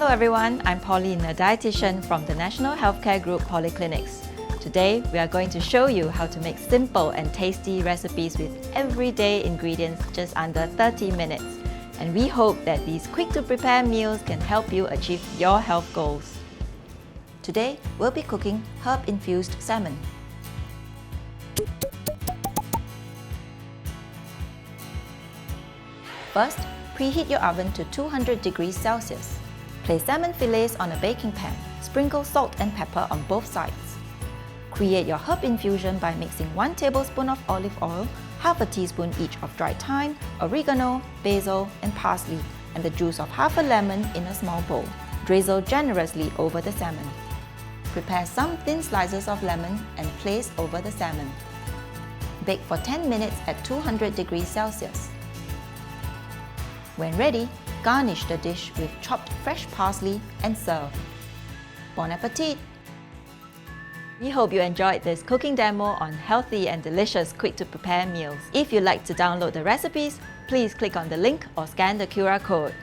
Hello everyone, I'm Pauline, a dietitian from the National Healthcare Group Polyclinics. Today, we are going to show you how to make simple and tasty recipes with everyday ingredients just under 30 minutes. And we hope that these quick-to-prepare meals can help you achieve your health goals. Today, we'll be cooking herb-infused salmon. First, preheat your oven to 200 degrees Celsius. Place salmon fillets on a baking pan. Sprinkle salt and pepper on both sides. Create your herb infusion by mixing 1 tablespoon of olive oil, half a teaspoon each of dried thyme, oregano, basil, and parsley, and the juice of half a lemon in a small bowl. Drizzle generously over the salmon. Prepare some thin slices of lemon and place over the salmon. Bake for 10 minutes at 200 degrees Celsius. When ready, garnish the dish with chopped fresh parsley and serve. Bon appetit! We hope you enjoyed this cooking demo on healthy and delicious quick-to-prepare meals. If you'd like to download the recipes, please click on the link or scan the QR code.